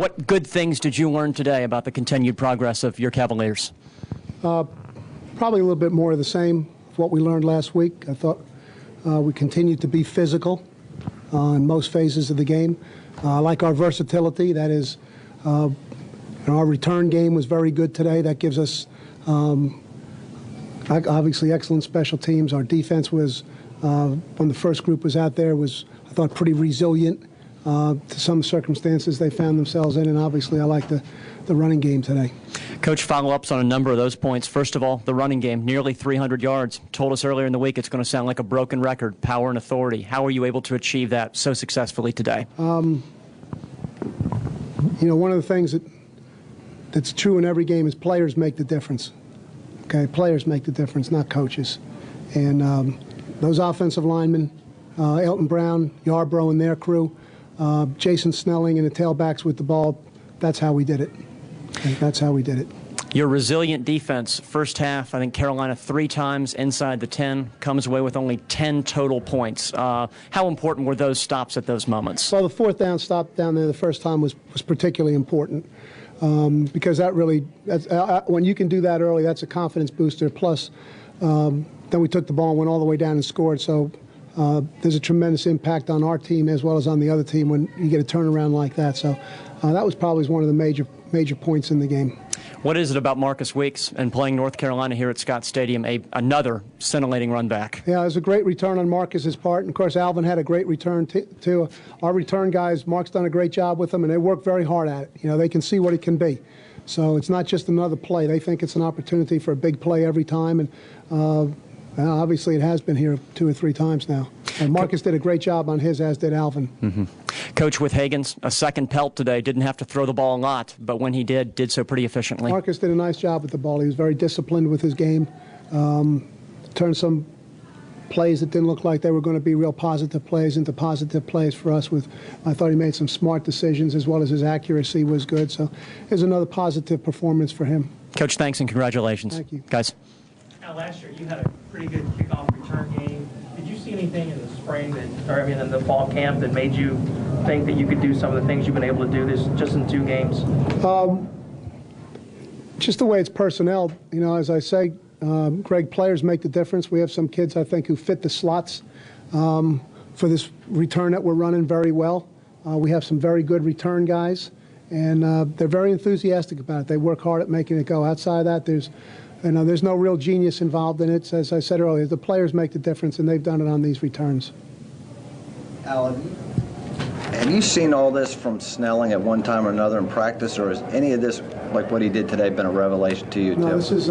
What good things did you learn today about the continued progress of your Cavaliers? Probably a little bit more of the same of what we learned last week. I thought we continued to be physical in most phases of the game. I like our versatility. That is, our return game was very good today. That gives us obviously excellent special teams. Our defense was, when the first group was out there, was, I thought, pretty resilient to some circumstances they found themselves in, and obviously I like the running game today. Coach, follow-ups on a number of those points. First of all, the running game, nearly 300 yards. Told us earlier in the week it's going to sound like a broken record, power and authority. How are you able to achieve that so successfully today? You know, one of the things that's true in every game is players make the difference. Okay, players make the difference, not coaches. And those offensive linemen, Elton Brown, Yarbrough and their crew, Jason Snelling and the tailbacks with the ball, that's how we did it. Okay, that's how we did it. Your resilient defense, first half, I think Carolina 3 times inside the 10, comes away with only 10 total points. How important were those stops at those moments? Well, the fourth down stop down there the first time was particularly important because that really, when you can do that early, that's a confidence booster. Plus, then we took the ball and went all the way down and scored. So there's a tremendous impact on our team as well as on the other team when you get a turnaround like that. So that was probably one of the major points in the game. What is it about Marcus Weeks and playing North Carolina here at Scott Stadium, another scintillating run back? Yeah, it was a great return on Marcus's part. And, of course, Alvin had a great return, too. Our return guys, Mark's done a great job with them, and they work very hard at it. You know, they can see what it can be. So it's not just another play. They think it's an opportunity for a big play every time. And obviously it has been here 2 or 3 times now. And Marcus did a great job on his, as did Alvin. Mm-hmm. Coach, with Hagans, a second pelt today, didn't have to throw the ball a lot, but when he did so pretty efficiently. Marcus did a nice job with the ball. He was very disciplined with his game. Turned some plays that didn't look like they were going to be real positive plays into positive plays for us. I thought he made some smart decisions as well as his accuracy was good. So here's another positive performance for him. Coach, thanks and congratulations. Thank you. Guys. Now, last year you had a pretty good kickoff return game. Did you see anything in the spring in the fall camp that made you think that you could do some of the things you've been able to do this just in 2 games? Just the way it's personnel. You know, as I say, Greg, players make the difference. We have some kids, I think, who fit the slots for this return that we're running very well. We have some very good return guys, and they're very enthusiastic about it. They work hard at making it go. Outside of that, there's no real genius involved in it. As I said earlier, the players make the difference, and they've done it on these returns. Alan, have you seen all this from Snelling at one time or another in practice, or has any of this, like what he did today, been a revelation to you, too? No, this is,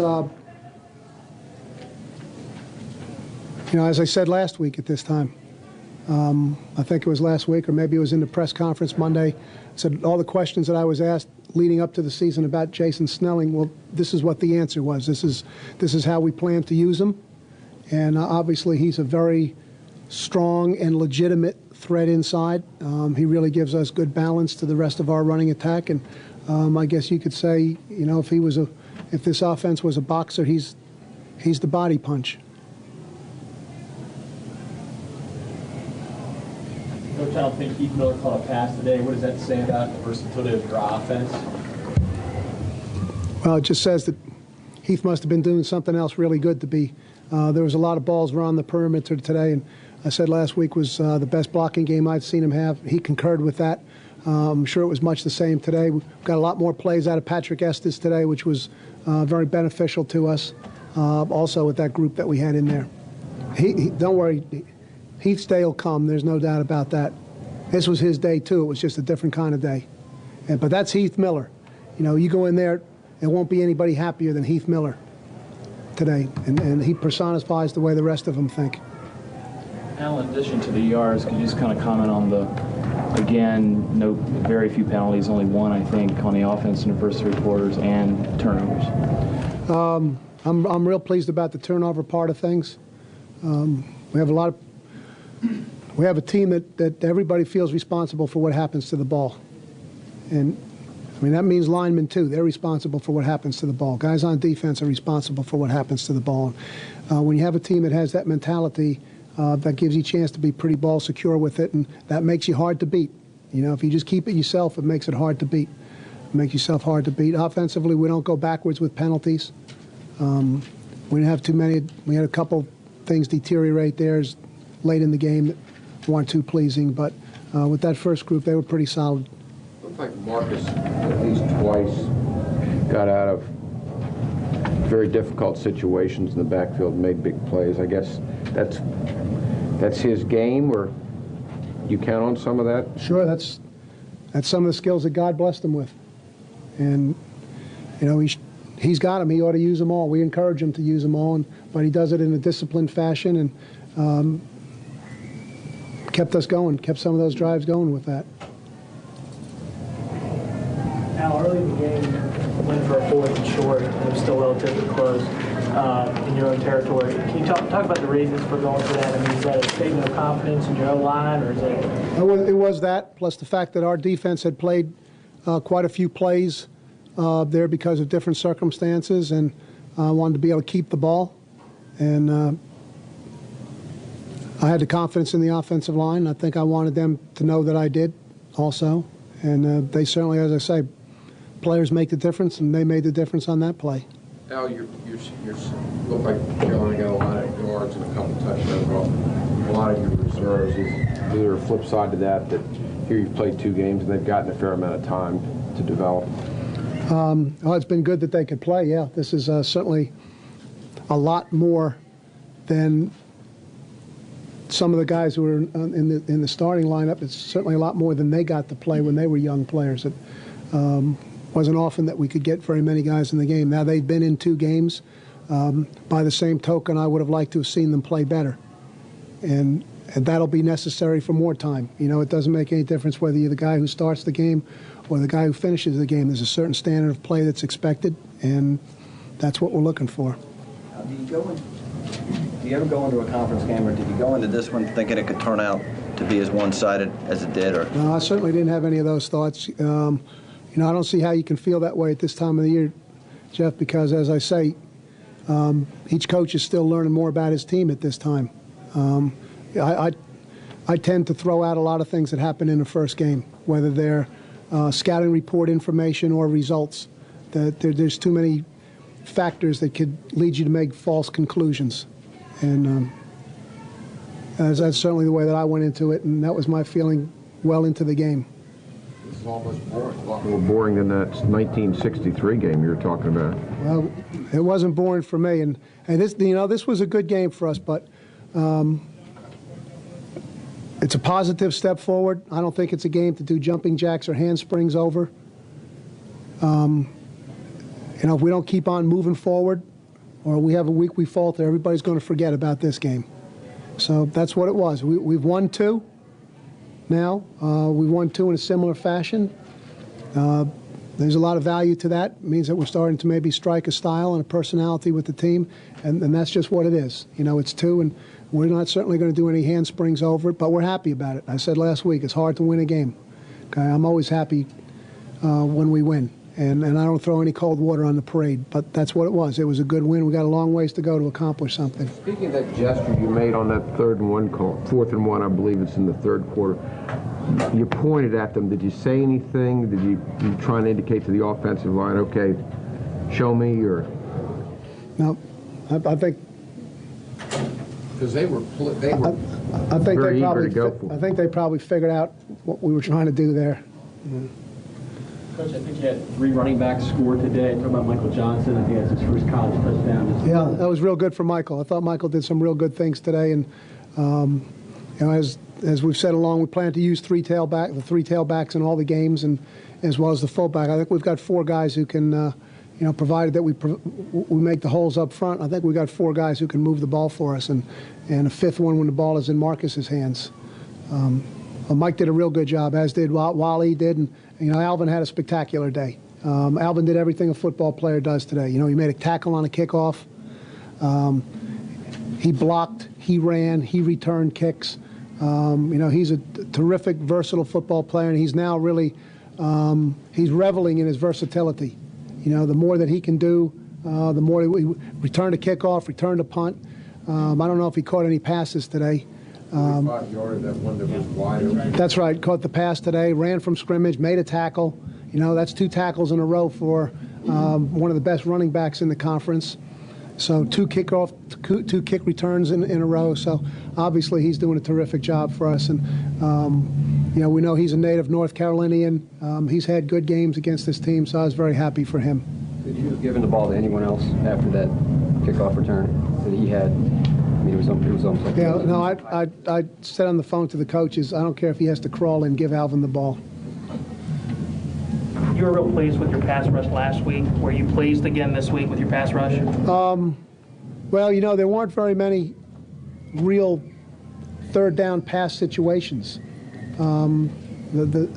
as I said last week at this time, I think it was last week, or maybe it was in the press conference Monday, I said all the questions that I was asked leading up to the season about Jason Snelling, well, this is what the answer was. This is how we plan to use him. And obviously he's a very strong and legitimate threat inside. He really gives us good balance to the rest of our running attack. And I guess you could say, if this offense was a boxer, he's the body punch. Coach, I don't think Heath Miller caught a pass today. What does that say about the versatility of your offense? Well, it just says that Heath must have been doing something else really good to be. There was a lot of balls around the perimeter today, and I said last week was the best blocking game I've seen him have. He concurred with that. I'm sure it was much the same today. We've got a lot more plays out of Patrick Estes today, which was very beneficial to us, also with that group that we had in there. Don't worry. Heath's day will come. There's no doubt about that. This was his day, too. It was just a different kind of day. But that's Heath Miller. You go in there, it won't be anybody happier than Heath Miller today. And he personifies the way the rest of them think. Al, in addition to the yards, could you just kind of comment on very few penalties, only 1, I think, on the offense in the first 3 quarters, and turnovers? I'm real pleased about the turnover part of things. We have a team that everybody feels responsible for what happens to the ball. And, that means linemen, too. They're responsible for what happens to the ball. Guys on defense are responsible for what happens to the ball. When you have a team that has that mentality, that gives you a chance to be pretty ball secure with it, and that makes you hard to beat. You know, if you just keep it yourself, it makes it hard to beat. It makes yourself hard to beat. Offensively, we don't go backwards with penalties. We didn't have too many. We had a couple things deteriorate there late in the game that weren't too pleasing. But with that first group, they were pretty solid. Looked like Marcus at least twice got out of very difficult situations in the backfield and made big plays. I guess that's his game, or you count on some of that? Sure, that's some of the skills that God blessed him with. And, you know, he's got them. He ought to use them all. We encourage him to use them all, but he does it in a disciplined fashion and kept us going, kept some of those drives going with that. Al, early in the game, went for a 4th and short, and it was still relatively close in your own territory. Can you talk about the reasons for going for that? I mean, is that a statement of confidence in your own line, or is it? It was that, plus the fact that our defense had played quite a few plays there because of different circumstances, and wanted to be able to keep the ball. And I had the confidence in the offensive line. I think I wanted them to know that I did also. And they certainly, as I say, players make the difference, and they made the difference on that play. Al, you look like Carolina got a lot of yards and a couple touchdowns off a lot of your reserves. Is there a flip side to that here you've played 2 games and they've gotten a fair amount of time to develop? Well, it's been good that they could play, yeah. This is certainly a lot more than some of the guys who were in the starting lineup. It's certainly a lot more than they got to play when they were young players. It wasn't often that we could get very many guys in the game. Now, they've been in 2 games. By the same token, I would have liked to have seen them play better. And that'll be necessary for more time. You know, it doesn't make any difference whether you're the guy who starts the game or the guy who finishes the game. There's a certain standard of play that's expected, and that's what we're looking for. Do you ever go into a conference game, or did you go into this one thinking it could turn out to be as one-sided as it did? Or No, I certainly didn't have any of those thoughts. You know, I don't see how you can feel that way at this time of the year, Jeff, because, as I say, each coach is still learning more about his team at this time. I tend to throw out a lot of things that happen in the first game, whether they're scouting report information or results. There's too many factors that could lead you to make false conclusions. And that's certainly the way that I went into it, and that was my feeling well into the game. This is almost boring. A lot more boring than that 1963 game you were talking about. Well, it wasn't boring for me, and this, you know, this was a good game for us, but it's a positive step forward. I don't think it's a game to do jumping jacks or handsprings over. You know, if we don't keep on moving forward, or we have a week we falter, everybody's going to forget about this game. So that's what it was. We've won 2 now. We've won 2 in a similar fashion. There's a lot of value to that. It means that we're starting to maybe strike a style and a personality with the team, and that's just what it is. You know, it's 2, and we're not certainly going to do any handsprings over it, but we're happy about it. I said last week, it's hard to win a game. Okay, I'm always happy when we win, and I don't throw any cold water on the parade, but that's what it was. It was a good win. We got a long ways to go to accomplish something. Speaking of that gesture you made on that 3rd and 1 call, 4th and 1, I believe it's in the 3rd quarter, you pointed at them. Did you say anything? Did you try and indicate to the offensive line, okay, show me, or? No, I think. Because they were I think very they eager to go for it. I think they probably figured out what we were trying to do there. Coach, I think you had 3 running backs score today. Talking about Michael Johnson, I think that's his first college touchdown. Yeah, that was real good for Michael. I thought Michael did some real good things today, and you know, as we've said along, we plan to use the 3 tailbacks in all the games, and as well as the fullback. I think we've got 4 guys who can, you know, provided that we make the holes up front. I think we've got 4 guys who can move the ball for us, and a 5th one when the ball is in Marcus's hands. Mike did a real good job, as did Wally did, and you know, Alvin had a spectacular day. Alvin did everything a football player does today. You know, he made a tackle on a kickoff. He blocked, he ran, he returned kicks. You know, he's a terrific, versatile football player, and he's now really he's reveling in his versatility. You know, the more that he can do, the more he returned a kickoff, returned a punt. I don't know if he caught any passes today, 45-yarder, that one that was wide open. That's right. Caught the pass today, ran from scrimmage, made a tackle. You know, that's 2 tackles in a row for one of the best running backs in the conference. So 2 kick returns in a row. So obviously he's doing a terrific job for us. And, you know, we know he's a native North Carolinian. He's had good games against this team, so I was very happy for him. Did you have given the ball to anyone else after that kickoff return that he had? I mean, it was almost like... Yeah, no, I said on the phone to the coaches, I don't care if he has to crawl and give Alvin the ball. You were real pleased with your pass rush last week. Were you pleased again this week with your pass rush? Well, you know, there weren't very many real third down pass situations. The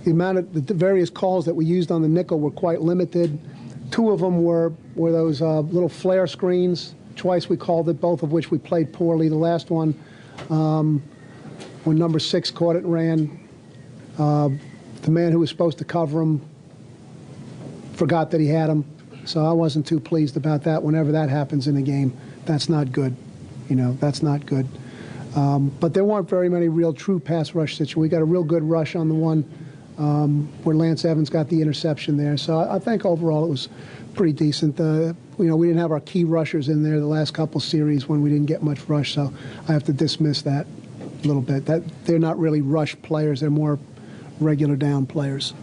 amount of the various calls that we used on the nickel were quite limited. 2 of them were those little flare screens. Twice we called it, both of which we played poorly. The last one, when number 6 caught it and ran, the man who was supposed to cover him forgot that he had him. So I wasn't too pleased about that. Whenever that happens in a game, that's not good. You know, that's not good. But there weren't very many real true pass rush situations. We got a real good rush on the one where Lance Evans got the interception there. So I think overall it was pretty decent. You know, we didn't have our key rushers in there the last couple series when we didn't get much rush. So I have to dismiss that a little bit. That they're not really rush players. They're more regular down players.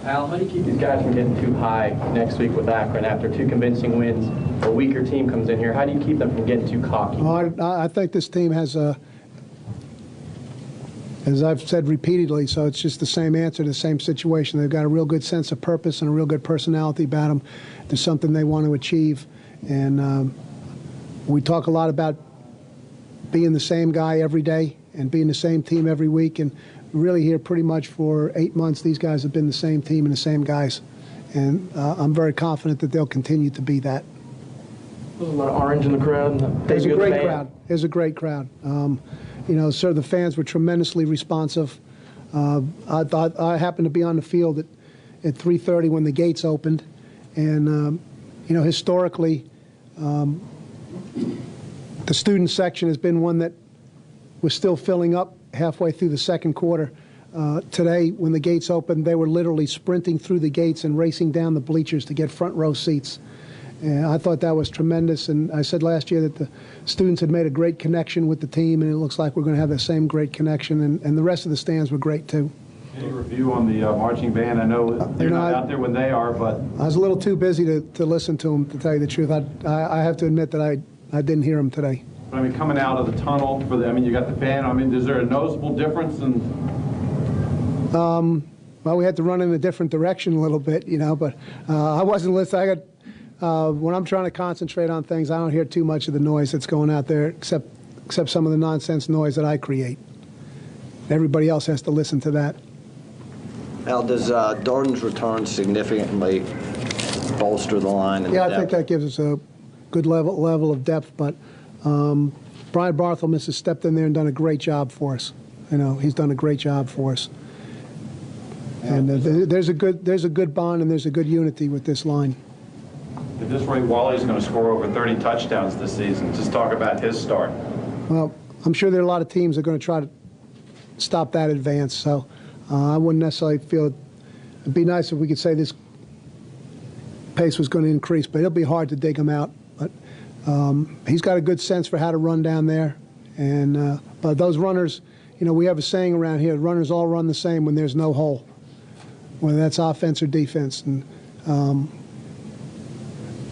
Al, how do you keep these guys from getting too high next week with Akron after 2 convincing wins? A weaker team comes in here. How do you keep them from getting too cocky? Oh, I think this team has a, as I've said repeatedly, so it's just the same answer to the same situation. They've got a real good sense of purpose and a real good personality about them. There's something they want to achieve. And we talk a lot about being the same guy every day and being the same team every week. And really here pretty much for 8 months, these guys have been the same team and the same guys. And I'm very confident that they'll continue to be that. There's a lot of orange in the crowd. There's a great crowd. There's a great crowd. You know, sir, the fans were tremendously responsive. I happened to be on the field at 3:30 when the gates opened. And, you know, historically, the student section has been one that was still filling up halfway through the second quarter. Today, when the gates opened, they were literally sprinting through the gates and racing down the bleachers to get front row seats. And I thought that was tremendous. And I said last year that the students had made a great connection with the team, and it looks like we're going to have the same great connection. And the rest of the stands were great, too. Any review on the marching band? I know you're not out there when they are, but... I was a little too busy to listen to them, to tell you the truth. I have to admit that I didn't hear them today. I mean, coming out of the tunnel, I mean, you got the band. I mean, is there a noticeable difference in... Well, we had to run in a different direction a little bit, you know, but I wasn't listening. When I'm trying to concentrate on things, I don't hear too much of the noise that's going out there, except some of the nonsense noise that I create. Everybody else has to listen to that. Al, does Darden's return significantly bolster the line? Yeah, I think that gives us a good level of depth, but Brian Barthelmess has stepped in there and done a great job for us. You know, he's done a great job for us. And there's a good bond and there's a good unity with this line. At this rate, Wally's going to score over 30 touchdowns this season. Just talk about his start. Well, I'm sure there are a lot of teams that are going to try to stop that advance, so I wouldn't necessarily feel it'd be nice if we could say this pace was going to increase, but it'll be hard to dig him out. But he's got a good sense for how to run down there. And but those runners, you know, we have a saying around here, runners all run the same when there's no hole, whether that's offense or defense. And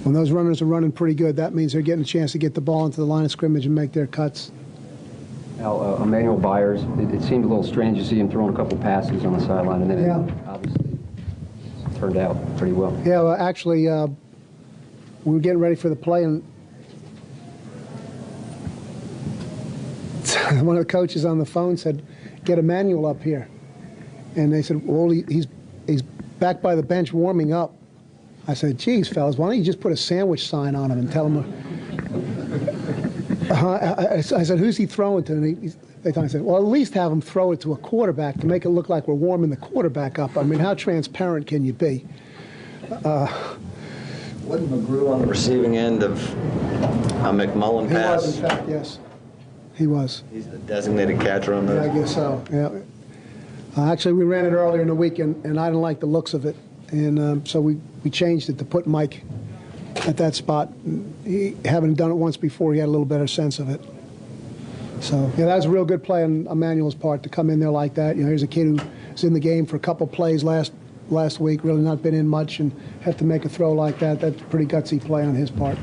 when those runners are running pretty good, that means they're getting a chance to get the ball into the line of scrimmage and make their cuts. Now, Emmanuel Byers, it seemed a little strange to see him throwing a couple passes on the sideline, and then it obviously turned out pretty well. Yeah, well, actually, we were getting ready for the play, and one of the coaches on the phone said, "Get Emmanuel up here." And they said, "Well, he's back by the bench warming up." I said, "Geez, fellas, why don't you just put a sandwich sign on him and tell him?" I said, "Who's he throwing to?" And they said, "Well, at least have him throw it to a quarterback to make it look like we're warming the quarterback up." I mean, how transparent can you be? Wasn't McGrew on the receiving end of a McMullen pass? He was, in fact, yes. He was. He's the designated catcher on Yeah, I those. guess so. Yeah. Actually, we ran it earlier in the week, and I didn't like the looks of it, and so we changed it to put Mike at that spot. He, having done it once before, he had a little better sense of it. So, yeah, that was a real good play on Emmanuel's part to come in there like that. You know, here's a kid who's in the game for a couple plays last week, really not been in much, and have to make a throw like that. That's a pretty gutsy play on his part.